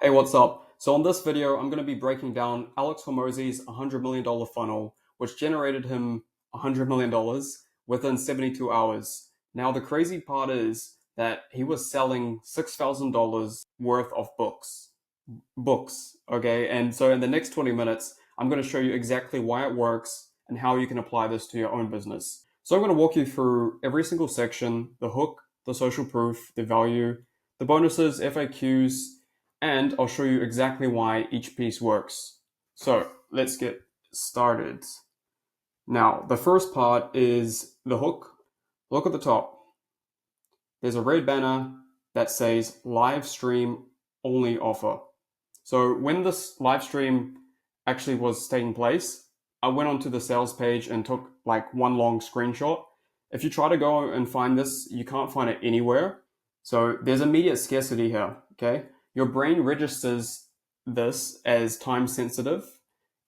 Hey, what's up? So on this video, I'm going to be breaking down Alex Hormozi's $100 million funnel, which generated him $100 million within 72 hours. Now, the crazy part is that he was selling $6,000 worth of books, okay? And so in the next 20 minutes, I'm going to show you exactly why it works and how you can apply this to your own business. So I'm going to walk you through every single section: the hook, the social proof, the value, the bonuses, FAQs, and I'll show you exactly why each piece works. So let's get started. Now, the first part is the hook. Look at the top. There's a red banner that says live stream only offer. So when this live stream actually was taking place, I went onto the sales page and took like one long screenshot. If you try to go and find this, you can't find it anywhere. So there's immediate scarcity here, okay? Your brain registers this as time sensitive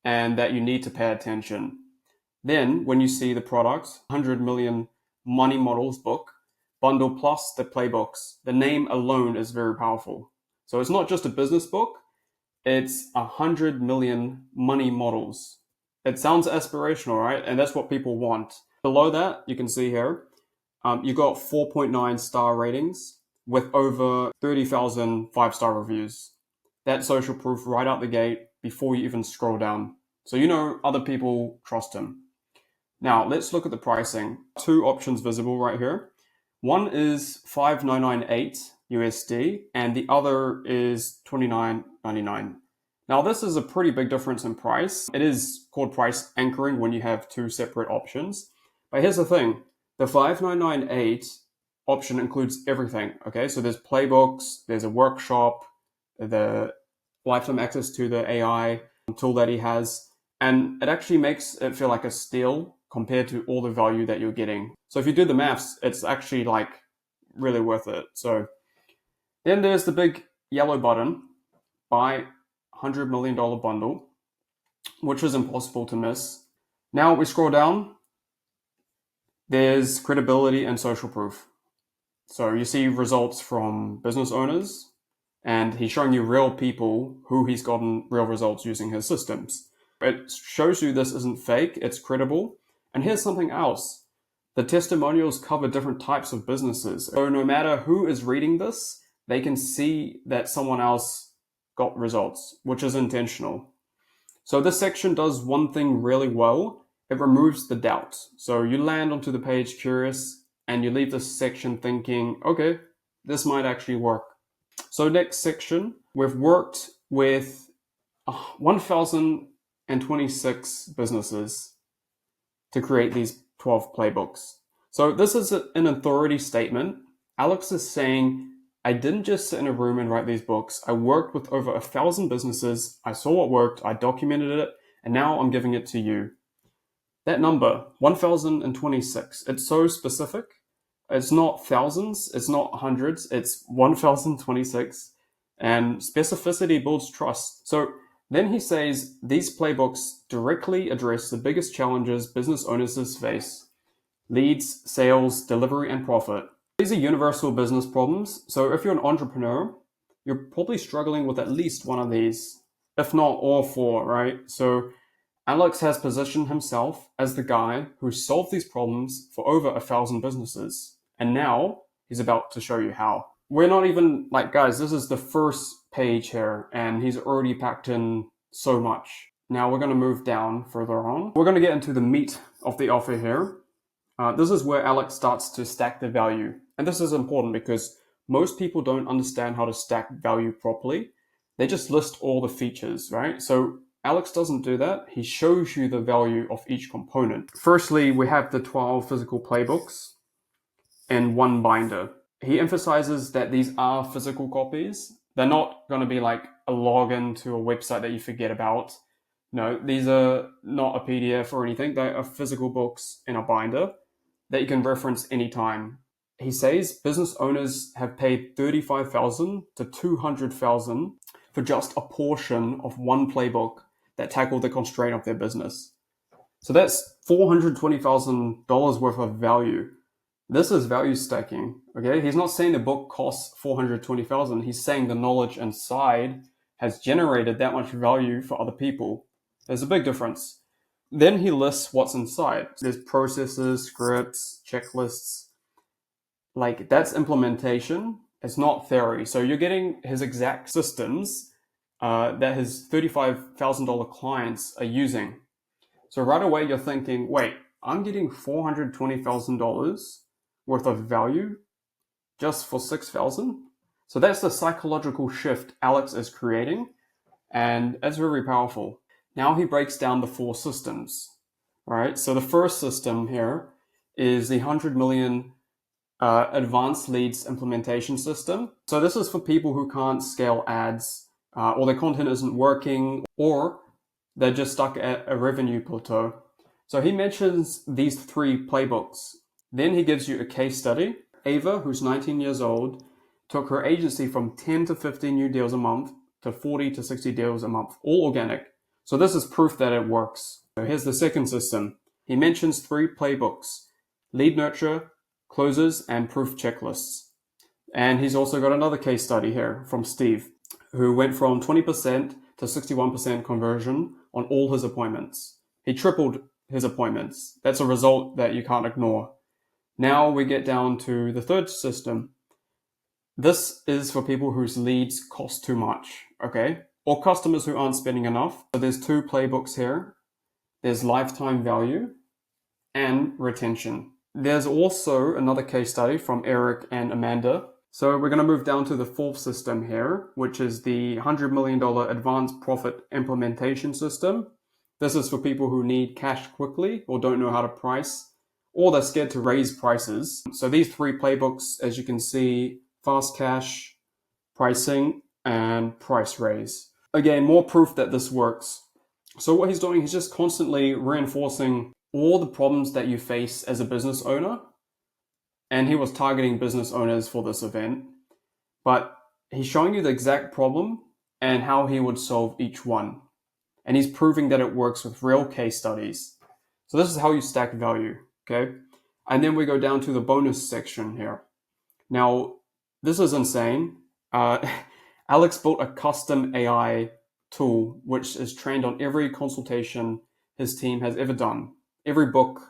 and that you need to pay attention. Then when you see the product, 100 million money models book, bundle plus the Playbooks, the name alone is very powerful. So it's not just a business book, it's 100 million money models. It sounds aspirational, right? And that's what people want. Below that, you can see here, you got 4.9 star ratings with over 30,000 5-star reviews. That's social proof right out the gate before you even scroll down. So you know other people trust him. Now let's look at the pricing. Two options visible right here. One is $5,998 USD and the other is $29.99. Now this is a pretty big difference in price. It is called price anchoring when you have two separate options. But here's the thing, the $5,998 option includes everything, okay? So there's Playbooks, there's a workshop, the lifetime access to the AI tool that he has, and it actually makes it feel like a steal compared to all the value that you're getting. So if you do the maths, it's actually like really worth it. So then there's the big yellow button, buy $100 million bundle, which is impossible to miss. Now we scroll down, there's credibility and social proof. So you see results from business owners, and he's showing you real people who he's gotten real results using his systems. It shows you this isn't fake, it's credible. And here's something else. The testimonials cover different types of businesses. So no matter who is reading this, they can see that someone else got results, which is intentional. So this section does one thing really well. It removes the doubt. So you land onto the page curious, and you leave this section thinking, okay, this might actually work. So next section, we've worked with 1,026 businesses to create these 12 playbooks. So this is an authority statement. Alex is saying, I didn't just sit in a room and write these books. I worked with over 1,000 businesses. I saw what worked, I documented it, and now I'm giving it to you. That number, 1,026, it's so specific. It's not thousands, it's not hundreds, it's 1,026. And specificity builds trust. So then he says, these playbooks directly address the biggest challenges business owners face: leads, sales, delivery, and profit. These are universal business problems. So if you're an entrepreneur, you're probably struggling with at least one of these, if not all four, right? So Alex has positioned himself as the guy who solved these problems for over 1,000 businesses. And now he's about to show you how. We're not even like, guys, this is the first page here and he's already packed in so much. Now we're going to move down further on. We're going to get into the meat of the offer here. This is where Alex starts to stack the value. And this is important because most people don't understand how to stack value properly. They just list all the features, right? So Alex doesn't do that. He shows you the value of each component. Firstly, we have the 12 physical playbooks in one binder. He emphasizes that these are physical copies. They're not going to be like a login to a website that you forget about. No, these are not a PDF or anything. They are physical books in a binder that you can reference anytime. He says business owners have paid $35,000 to $200,000 for just a portion of one playbook that tackled the constraint of their business. So that's $420,000 worth of value. This is value stacking, okay? He's not saying the book costs $420,000. He's saying the knowledge inside has generated that much value for other people. There's a big difference. Then he lists what's inside. There's processes, scripts, checklists. Like, that's implementation. It's not theory. So you're getting his exact systems that his $35,000 clients are using. So right away you're thinking, wait, I'm getting $420,000 worth of value just for $6,000. So that's the psychological shift Alex is creating, and that's very powerful. Now he breaks down the 4 systems, right? So the first system here is the 100 million advanced leads implementation system. So this is for people who can't scale ads, or their content isn't working, or they're just stuck at a revenue plateau. So he mentions these 3 playbooks. Then he gives you a case study. Ava, who's 19 years old, took her agency from 10 to 15 new deals a month to 40 to 60 deals a month, all organic. So this is proof that it works. So here's the second system. He mentions 3 playbooks: lead nurture, closes, and proof checklists. And he's also got another case study here from Steve, who went from 20% to 61% conversion on all his appointments. He tripled his appointments. That's a result that you can't ignore. Now we get down to the third system. This is for people whose leads cost too much, okay? Or customers who aren't spending enough. So there's 2 playbooks here. There's lifetime value and retention. There's also another case study from Eric and Amanda. So we're going to move down to the 4th system here, which is the $100 million advanced profit implementation system. This is for people who need cash quickly or don't know how to price, or they're scared to raise prices. So these 3 playbooks, as you can see, fast cash, pricing, and price raise. Again, more proof that this works. So what he's doing, he's just constantly reinforcing all the problems that you face as a business owner. And he was targeting business owners for this event. But he's showing you the exact problem and how he would solve each one. And he's proving that it works with real case studies. So this is how you stack value, okay? And then we go down to the bonus section here. Now, this is insane. Alex built a custom AI tool which is trained on every consultation his team has ever done, every book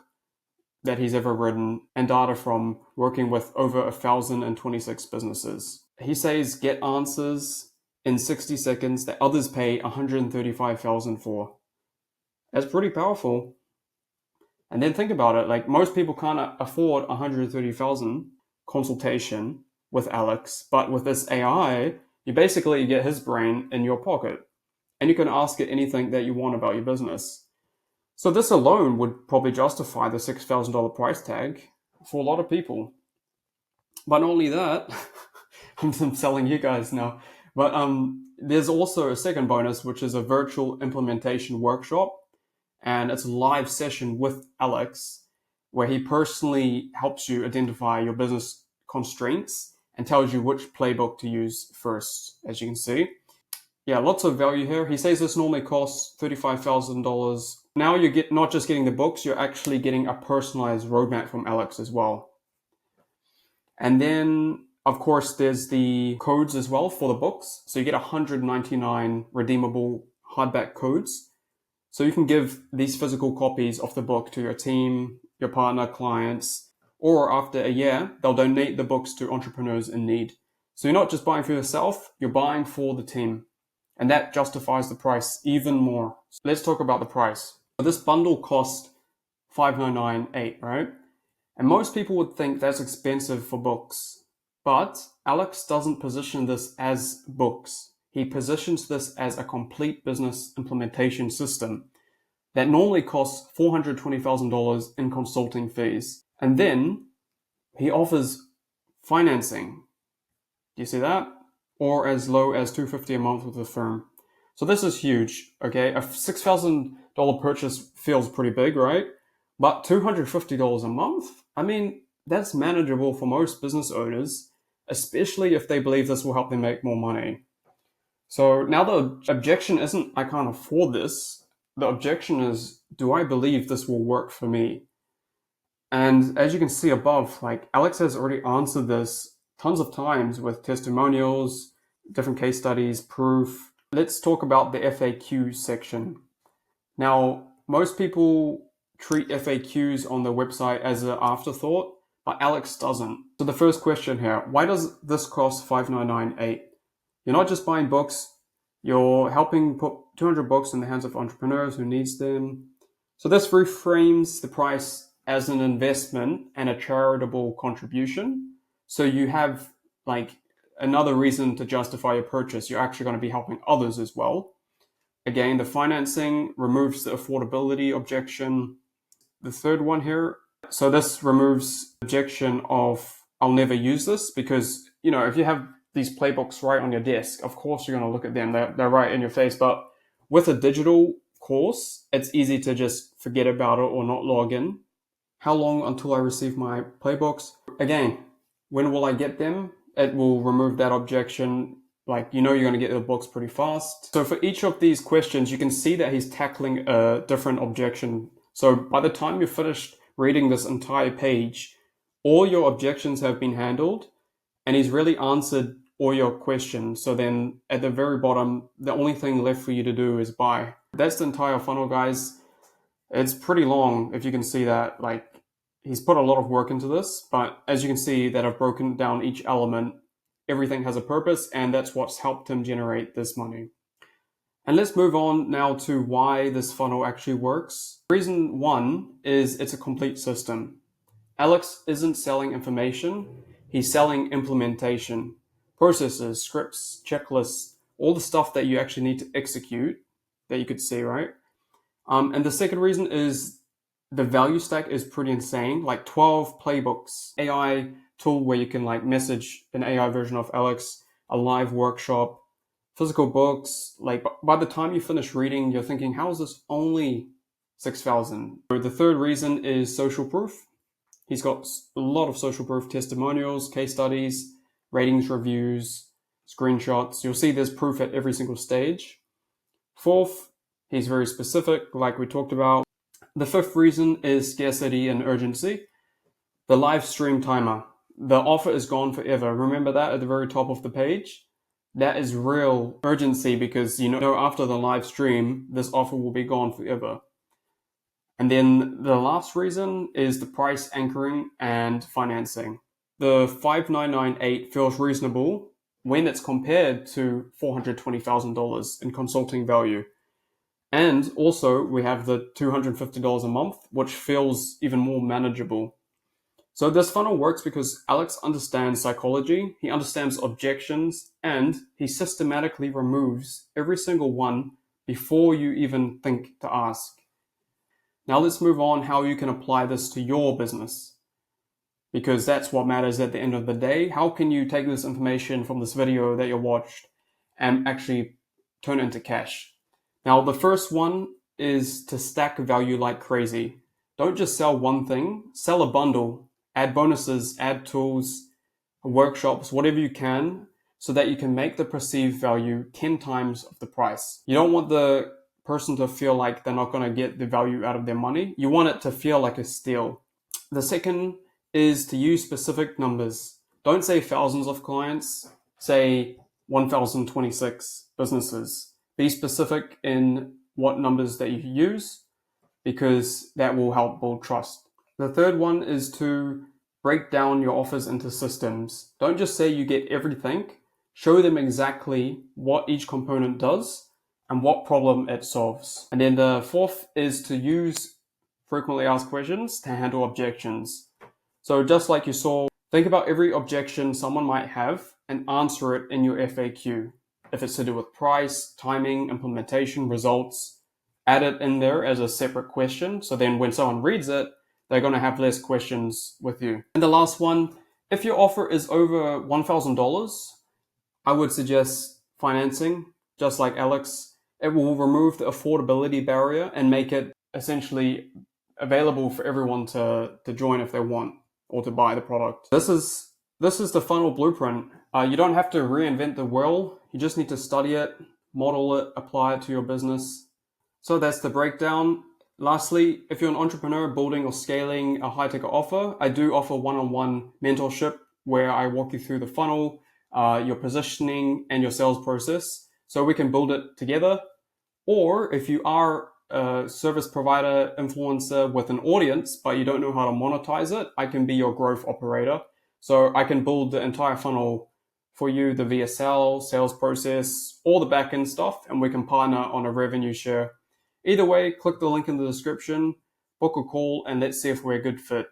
that he's ever written, and data from working with over 1,026 businesses. He says get answers in 60 seconds that others pay $135,000 for. That's pretty powerful. And then think about it, like most people can't afford $130,000 consultation with Alex, but with this AI, you basically get his brain in your pocket, and you can ask it anything that you want about your business. So this alone would probably justify the $6,000 price tag for a lot of people. But not only that, I'm selling you guys now, but there's also a second bonus, which is a virtual implementation workshop, and it's a live session with Alex, where he personally helps you identify your business constraints and tells you which playbook to use first, as you can see. Yeah, lots of value here. He says this normally costs $35,000. Now you get not just getting the books, you're actually getting a personalized roadmap from Alex as well. And then, of course, there's the codes as well for the books. So you get 199 redeemable hardback codes. So you can give these physical copies of the book to your team, your partner, clients, or after a year, they'll donate the books to entrepreneurs in need. So you're not just buying for yourself, you're buying for the team. And that justifies the price even more. So let's talk about the price. This bundle cost $599.8, right? And most people would think that's expensive for books. But Alex doesn't position this as books. He positions this as a complete business implementation system that normally costs $420,000 in consulting fees. And then he offers financing. Do you see that? Or as low as $250 a month with the firm. So this is huge, okay? A $6,000 purchase feels pretty big, right? But $250 a month? I mean, that's manageable for most business owners, especially if they believe this will help them make more money. So now the objection isn't, I can't afford this. The objection is, do I believe this will work for me? And as you can see above, like Alex has already answered this tons of times with testimonials, different case studies, proof. Let's talk about the FAQ section. Now, most people treat FAQs on their website as an afterthought, but Alex doesn't. So the first question here, why does this cost $5,998? You're not just buying books, you're helping put 200 books in the hands of entrepreneurs who needs them. So this reframes the price as an investment and a charitable contribution. So you have like another reason to justify your purchase. You're actually going to be helping others as well. Again, the financing removes the affordability objection. The third one here, so this removes the objection of I'll never use this, because if you have these playbooks right on your desk, of course you're going to look at them. They're right in your face. But with a digital course, it's easy to just forget about it or not log in. How long until I receive my playbooks? Again, when will I get them? It will remove that objection. You're going to get the books pretty fast. So for each of these questions, you can see that he's tackling a different objection. So by the time you're finished reading this entire page, all your objections have been handled, and he's really answered all your questions. So then at the very bottom, the only thing left for you to do is buy. That's the entire funnel, guys. It's pretty long, if you can see that. He's put a lot of work into this, but as you can see that I've broken down each element. Everything has a purpose, and that's what's helped him generate this money. And let's move on now to why this funnel actually works. Reason one is it's a complete system. Alex isn't selling information, he's selling implementation. Processes, scripts, checklists, all the stuff that you actually need to execute that you could see, right? And the second reason is the value stack is pretty insane, 12 playbooks, AI tool where you can message an AI version of Alex, a live workshop, physical books. By the time you finish reading, you're thinking, how is this only 6,000? The third reason is social proof. He's got a lot of social proof testimonials, case studies, ratings, reviews, screenshots. You'll see there's proof at every single stage. Fourth, he's very specific, like we talked about. The fifth reason is scarcity and urgency. The live stream timer. The offer is gone forever. Remember that at the very top of the page? That is real urgency, because after the live stream, this offer will be gone forever. And then the last reason is the price anchoring and financing. The $5,998 feels reasonable when it's compared to $420,000 in consulting value. And also we have the $250 a month, which feels even more manageable. So this funnel works because Alex understands psychology, he understands objections, and he systematically removes every single one before you even think to ask. Now let's move on how you can apply this to your business, because that's what matters at the end of the day. How can you take this information from this video that you watched and actually turn it into cash? Now the first one is to stack value like crazy. Don't just sell one thing, sell a bundle. Add bonuses, add tools, workshops, whatever you can, so that you can make the perceived value 10 times of the price. You don't want the person to feel like they're not going to get the value out of their money. You want it to feel like a steal. The second is to use specific numbers. Don't say thousands of clients, say 1,026 businesses. Be specific in what numbers that you use, because that will help build trust. The third one is to break down your offers into systems. Don't just say you get everything. Show them exactly what each component does and what problem it solves. And then the fourth is to use frequently asked questions to handle objections. So just like you saw, think about every objection someone might have and answer it in your FAQ. If it's to do with price, timing, implementation, results, add it in there as a separate question. So then when someone reads it, they're going to have less questions with you. And the last one, if your offer is over $1,000, I would suggest financing, just like Alex. It will remove the affordability barrier and make it essentially available for everyone to join if they want, or to buy the product. This is the funnel blueprint. You don't have to reinvent the wheel. You just need to study it, model it, apply it to your business. So that's the breakdown. Lastly, if you're an entrepreneur building or scaling a high-ticket offer, I do offer one-on-one mentorship where I walk you through the funnel, your positioning, and your sales process. so we can build it together. Or if you are a service provider influencer with an audience, but you don't know how to monetize it, I can be your growth operator. So I can build the entire funnel for you, the VSL, sales process, all the back-end stuff, and we can partner on a revenue share. Either way, click the link in the description, book a call, and let's see if we're a good fit.